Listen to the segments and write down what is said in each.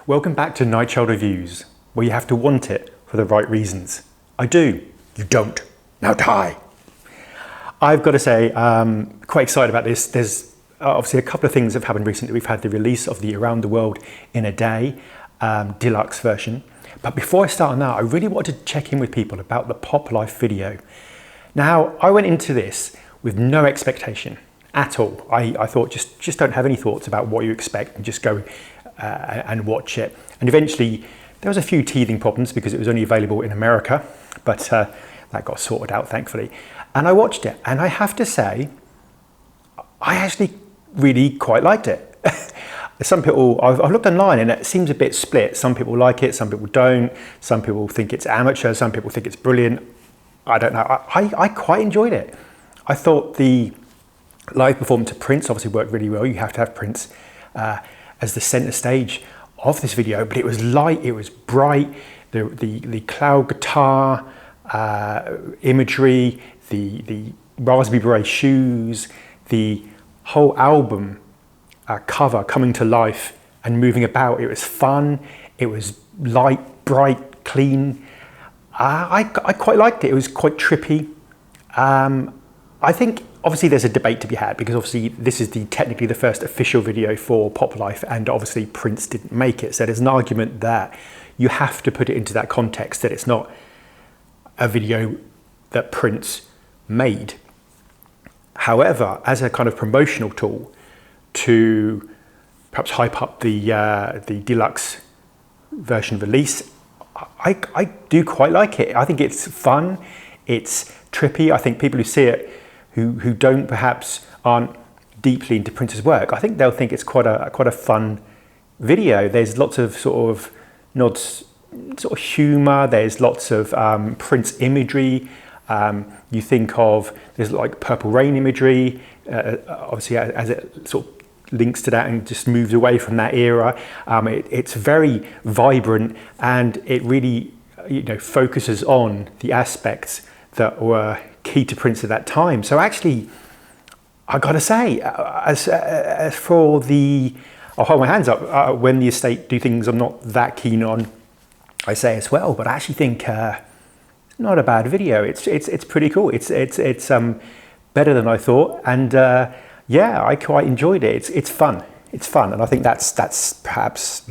Welcome back to Nightchild Reviews, where you have to want it for the right reasons. I do. You don't. Now die. I've got to say, quite excited about this. There's obviously a couple of things that have happened recently. We've had the release of the Around the World in a Day deluxe version. But before I start on that, I really wanted to check in with people about the Pop Life video. Now, I went into this with no expectation at all. I thought just don't have any thoughts about what you expect and just go and watch it. And eventually there was a few teething problems because it was only available in America, but that got sorted out thankfully. And I watched it, and I have to say, I actually really quite liked it. Some people, I've looked online and it seems a bit split. Some people like it, some people don't. Some people think it's amateur, some people think it's brilliant. I don't know, I quite enjoyed it. I thought the live performance of Prince obviously worked really well. You have to have Prince as the center stage of this video, but it was light, it was bright, the cloud guitar imagery, the raspberry beret shoes, the whole album cover coming to life and moving about. It was fun, it was light, bright, clean. I quite liked it. It was quite trippy. I think obviously there's a debate to be had because obviously this is technically the first official video for Pop Life, and obviously Prince didn't make it. So there's an argument that you have to put it into that context, that it's not a video that Prince made. However, as a kind of promotional tool to perhaps hype up the deluxe version release, I do quite like it. I think it's fun, it's trippy. I think people who see it who don't perhaps aren't deeply into Prince's work, I think they'll think it's quite a fun video. There's lots of sort of nods, sort of humor. There's lots of Prince imagery. You think of, there's like Purple Rain imagery, obviously as it sort of links to that and just moves away from that era. It's very vibrant, and it really focuses on the aspects that were key to Prince at that time. So actually, I gotta say, as for I'll hold my hands up when the estate do things I'm not that keen on, I say as well. But I actually think not a bad video. It's pretty cool. It's better than I thought, and yeah, I quite enjoyed it. It's fun. It's fun, and I think that's perhaps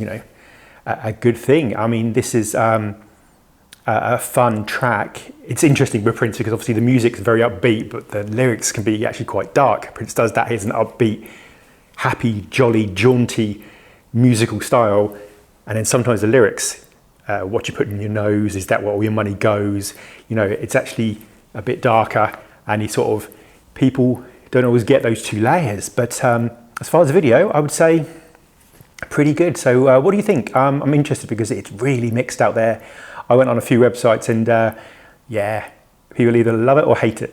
a good thing. I mean, this is a fun track. It's interesting with Prince because obviously the music's very upbeat, but the lyrics can be actually quite dark. Prince does that. He has an upbeat, happy, jolly, jaunty musical style, and then sometimes the lyrics, what you put in your nose, is that where all your money goes? It's actually a bit darker, and people don't always get those two layers. But as far as the video, I would say pretty good. So what do you think? I'm interested because it's really mixed out there. I went on a few websites and yeah, people either love it or hate it.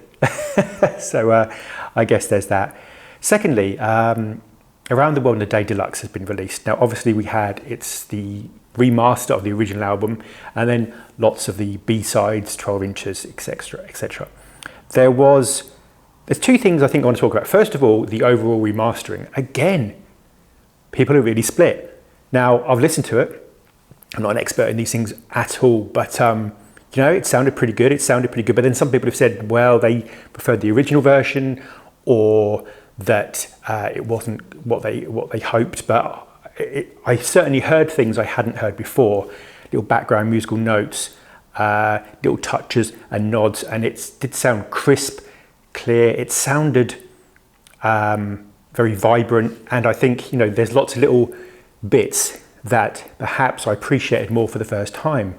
So I guess there's that. Secondly, Around the World in a Day Deluxe has been released. Now obviously it's the remaster of the original album, and then lots of the B-sides, 12 inches, etc, etc. There's two things I think I want to talk about. First of all, the overall remastering. Again, people are really split. Now I've listened to it. I'm not an expert in these things at all, but it sounded pretty good. But then some people have said, well, they preferred the original version, or that it wasn't what they hoped. But I certainly heard things I hadn't heard before, little background musical notes, little touches and nods, and it did sound crisp, clear. It sounded very vibrant, and I think there's lots of little bits that perhaps I appreciated more for the first time.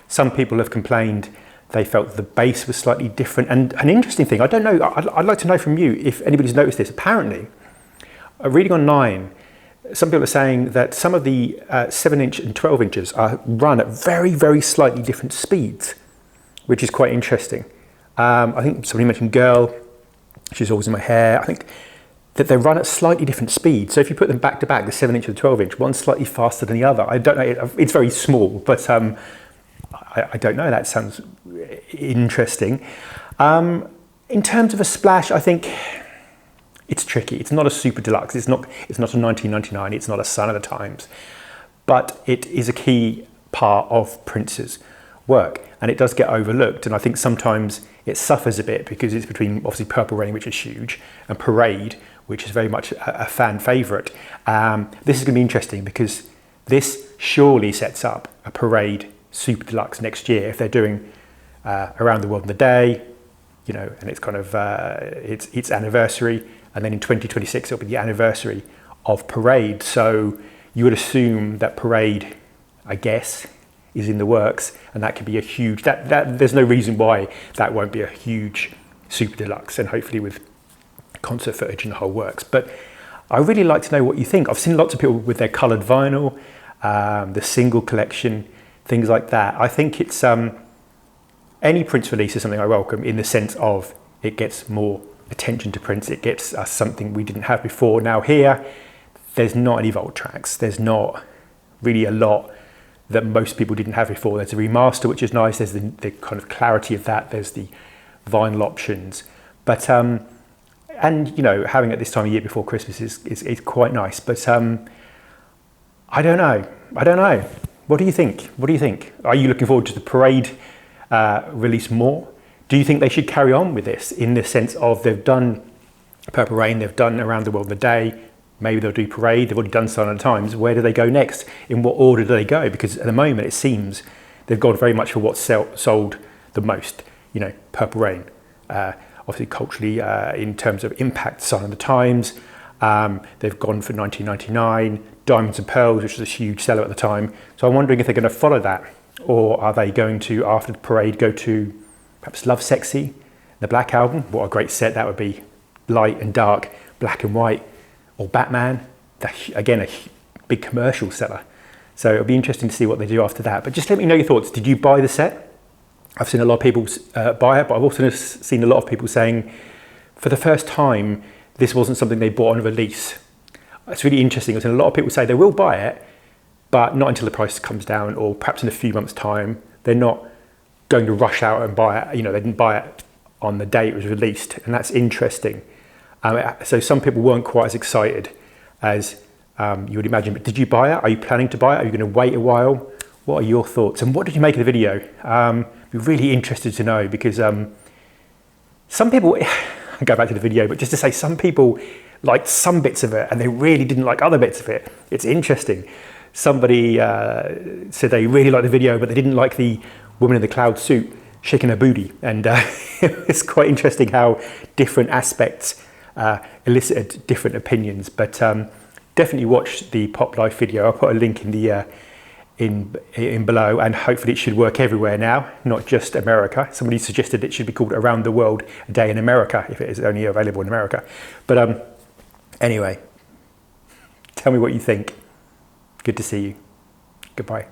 Some people have complained they felt the bass was slightly different. And an interesting thing, I don't know, I'd like to know from you if anybody's noticed this. Apparently, reading online, some people are saying that some of the 7-inch and 12 inches are run at very, very slightly different speeds, which is quite interesting. I think somebody mentioned Girl, she's always in my hair. I think that they run at slightly different speeds. So if you put them back to back, the 7-inch and the 12-inch, one's slightly faster than the other. I don't know, it's very small, but I don't know, that sounds interesting. In terms of a splash, I think it's tricky. It's not a super deluxe. It's not a 1999. It's not a Sign of the Times. but it is a key part of Prince's work, and it does get overlooked. And I think sometimes it suffers a bit because it's between obviously Purple Rain, which is huge, and Parade, which is very much a fan favourite. This is going to be interesting because this surely sets up a Parade Super Deluxe next year if they're doing Around the World in a Day, you know, and it's kind of its anniversary, and then in 2026 it'll be the anniversary of Parade. So you would assume that Parade, I guess, is in the works, and that could be a huge. That there's no reason why that won't be a huge Super Deluxe, and hopefully with concert footage and the whole works. But I really like to know what you think. I've seen lots of people with their coloured vinyl, the single collection, things like that. I think it's any Prince release is something I welcome in the sense of it gets more attention to Prince. It gets us something we didn't have before. Now here, there's not any vault tracks. There's not really a lot that most people didn't have before. There's a remaster, which is nice. There's the kind of clarity of that. There's the vinyl options. But, and you know, having it this time of year before Christmas is quite nice. But I don't know. What do you think? Are you looking forward to the Parade release more? Do you think they should carry on with this in the sense of they've done Purple Rain, they've done Around the World in a Day, maybe they'll do Parade, they've already done Silent Times. Where do they go next? In what order do they go? Because at the moment it seems they've gone very much for what's sold the most. You know, Purple Rain, obviously culturally in terms of impact, Silent Times. They've gone for 1999, Diamonds and Pearls, which was a huge seller at the time. So I'm wondering if they're going to follow that, or are they going to, after the Parade, go to perhaps Love Sexy, the Black Album? What a great set that would be. Light and dark, black and white. Or Batman, again, a big commercial seller. So it'll be interesting to see what they do after that. But just let me know your thoughts. Did you buy the set? I've seen a lot of people buy it, but I've also seen a lot of people saying, for the first time, this wasn't something they bought on release. It's really interesting. I've seen a lot of people say they will buy it, but not until the price comes down, or perhaps in a few months' time. They're not going to rush out and buy it. You know, they didn't buy it on the day it was released, and that's interesting. So some people weren't quite as excited as you would imagine. But did you buy it? Are you planning to buy it? Are you going to wait a while? What are your thoughts? And what did you make of the video? Be really interested to know, because some people, I'll go back to the video, but just to say some people liked some bits of it and they really didn't like other bits of it. It's interesting. Somebody said they really liked the video, but they didn't like the woman in the cloud suit shaking her booty. And it's quite interesting how different aspects elicited different opinions. But definitely watch the Pop Life video. I'll put a link in the in below, and hopefully it should work everywhere now, not just America. Somebody suggested it should be called Around the World a Day in America if it is only available in America. But anyway, tell me what you think. Good to see you. Goodbye.